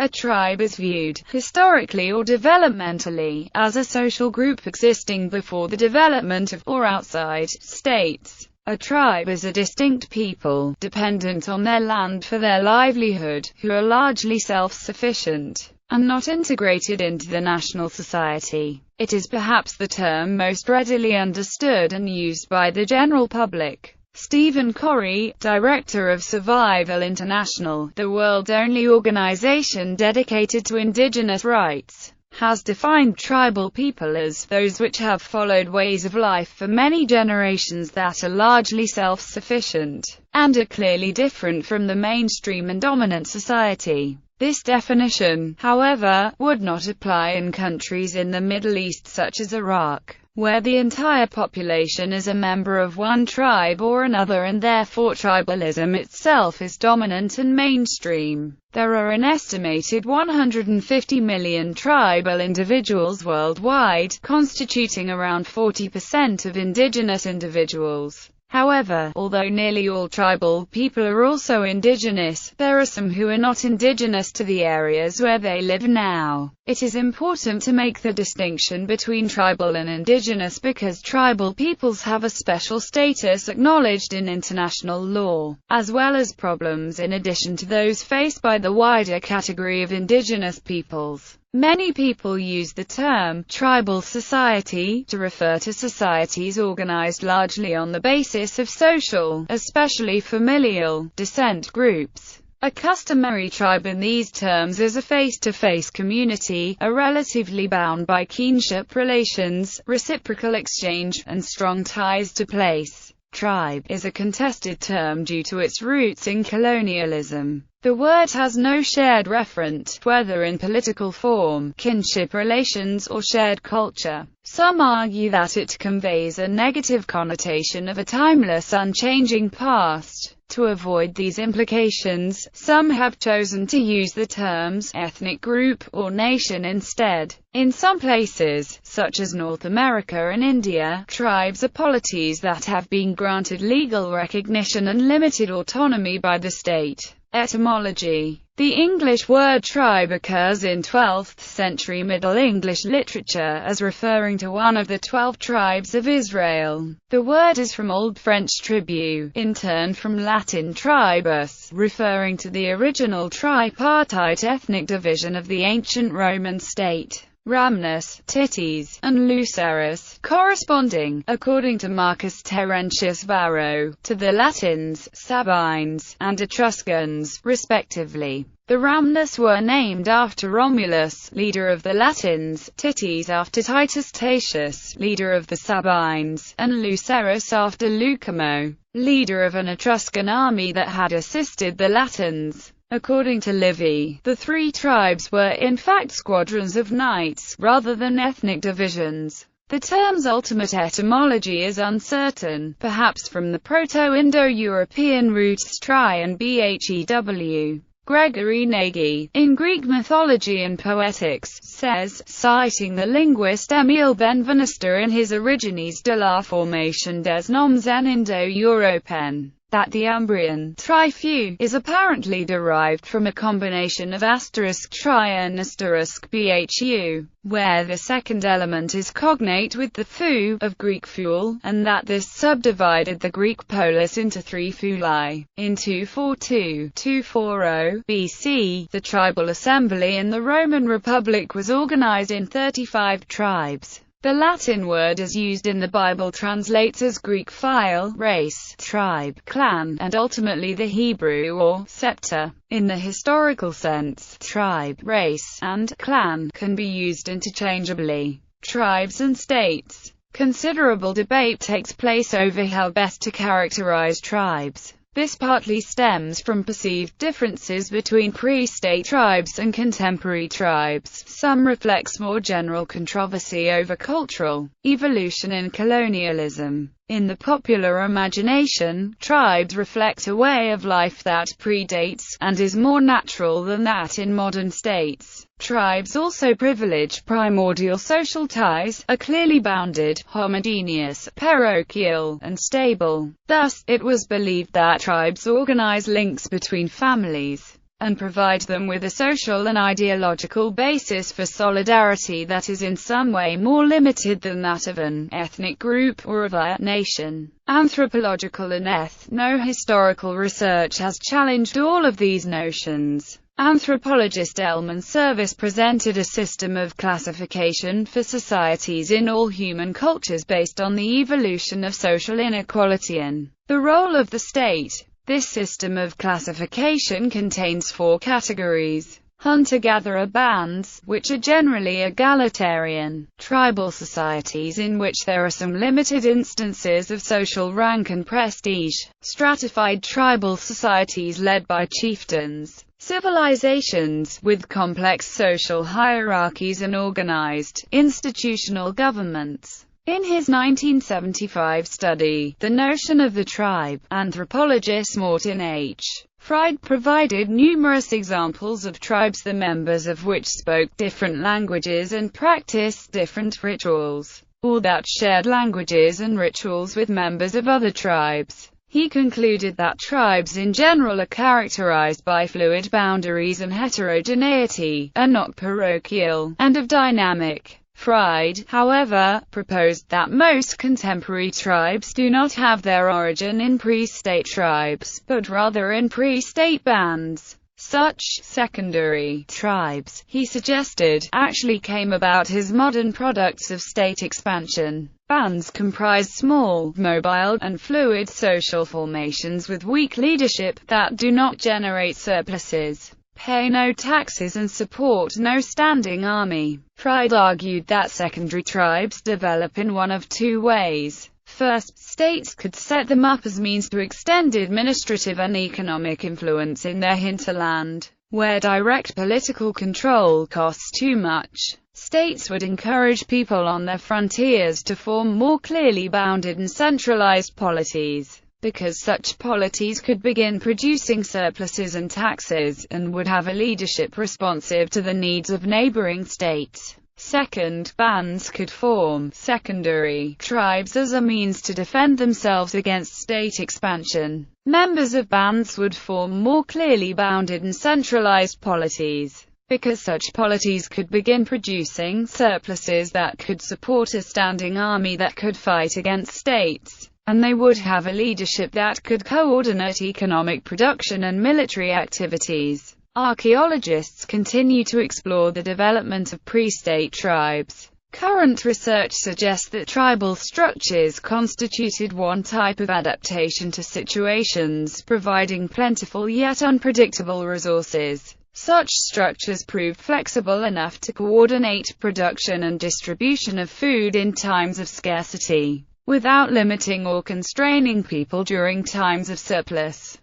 A tribe is viewed, historically or developmentally, as a social group existing before the development of, or outside, states. A tribe is a distinct people, dependent on their land for their livelihood, who are largely self-sufficient, and not integrated into the national society. It is perhaps the term most readily understood and used by the general public. Stephen Corey, director of Survival International, the world's only organization dedicated to indigenous rights, has defined tribal people as those which have followed ways of life for many generations that are largely self-sufficient, and are clearly different from the mainstream and dominant society. This definition, however, would not apply in countries in the Middle East such as Iraq, where the entire population is a member of one tribe or another and therefore tribalism itself is dominant and mainstream. There are an estimated 150 million tribal individuals worldwide, constituting around 40% of indigenous individuals. However, although nearly all tribal people are also indigenous, there are some who are not indigenous to the areas where they live now. It is important to make the distinction between tribal and indigenous because tribal peoples have a special status acknowledged in international law, as well as problems in addition to those faced by the wider category of indigenous peoples. Many people use the term tribal society to refer to societies organized largely on the basis of social, especially familial, descent groups. A customary tribe in these terms is a face-to-face community, are relatively bound by kinship relations, reciprocal exchange, and strong ties to place. Tribe is a contested term due to its roots in colonialism. The word has no shared referent, whether in political form, kinship relations, or shared culture. Some argue that it conveys a negative connotation of a timeless, unchanging past. To avoid these implications, some have chosen to use the terms ethnic group or nation instead. In some places, such as North America and India, tribes are polities that have been granted legal recognition and limited autonomy by the state. Etymology. The English word tribe occurs in 12th century Middle English literature as referring to one of the 12 tribes of Israel. The word is from Old French tribu, in turn from Latin tribus, referring to the original tripartite ethnic division of the ancient Roman state. Ramnus, titties, and Lucerus, corresponding, according to Marcus Terentius Varro, to the Latins, Sabines, and Etruscans, respectively. The Ramnus were named after Romulus, leader of the Latins, titties after Titus Tatius, leader of the Sabines, and Lucerus after Lucamo, leader of an Etruscan army that had assisted the Latins. According to Livy, the three tribes were in fact squadrons of knights, rather than ethnic divisions. The term's ultimate etymology is uncertain, perhaps from the Proto-Indo-European roots tri and bhew. Gregory Nagy, in Greek mythology and poetics, says, citing the linguist Émile Benveniste in his Origines de la formation des noms en Indo-Européen, that the Umbrian trifu is apparently derived from a combination of *tri and *bhu, where the second element is cognate with the fu of Greek fuel, and that this subdivided the Greek polis into three fuli. In 242–240 BC, the tribal assembly in the Roman Republic was organized in 35 tribes. The Latin word as used in the Bible translates as Greek phyle, race, tribe, clan, and ultimately the Hebrew or septa. In the historical sense, tribe, race, and clan can be used interchangeably. Tribes and states. Considerable debate takes place over how best to characterize tribes. This partly stems from perceived differences between pre-state tribes and contemporary tribes. Some reflects more general controversy over cultural evolution in colonialism. In the popular imagination, tribes reflect a way of life that predates, and is more natural than that in modern states. Tribes also privilege primordial social ties, are clearly bounded, homogeneous, parochial, and stable. Thus, it was believed that tribes organize links between families. and provide them with a social and ideological basis for solidarity that is in some way more limited than that of an ethnic group or of a nation. Anthropological and ethno-historical research has challenged all of these notions. Anthropologist Elman Service presented a system of classification for societies in all human cultures based on the evolution of social inequality and the role of the state. This system of classification contains 4 categories: hunter-gatherer bands, which are generally egalitarian; tribal societies in which there are some limited instances of social rank and prestige; stratified tribal societies led by chieftains; civilizations with complex social hierarchies and organized, institutional governments. In his 1975 study, The Notion of the Tribe, anthropologist Morton H. Fried provided numerous examples of tribes the members of which spoke different languages and practiced different rituals, or that shared languages and rituals with members of other tribes. He concluded that tribes in general are characterized by fluid boundaries and heterogeneity, are not parochial, and of dynamic. Fried, however, proposed that most contemporary tribes do not have their origin in pre-state tribes, but rather in pre-state bands. Such secondary tribes, he suggested, actually came about as modern products of state expansion. Bands comprise small, mobile, and fluid social formations with weak leadership, that do not generate surpluses, pay no taxes and support no standing army. Fried argued that secondary tribes develop in one of 2 ways. First, states could set them up as means to extend administrative and economic influence in their hinterland, where direct political control costs too much. States would encourage people on their frontiers to form more clearly bounded and centralized polities, because such polities could begin producing surpluses and taxes, and would have a leadership responsive to the needs of neighboring states. Second, bands could form secondary tribes as a means to defend themselves against state expansion. Members of bands would form more clearly bounded and centralized polities, because such polities could begin producing surpluses that could support a standing army that could fight against states, and they would have a leadership that could coordinate economic production and military activities. Archaeologists continue to explore the development of pre-state tribes. Current research suggests that tribal structures constituted one type of adaptation to situations, providing plentiful yet unpredictable resources. Such structures proved flexible enough to coordinate production and distribution of food in times of scarcity, without limiting or constraining people during times of surplus.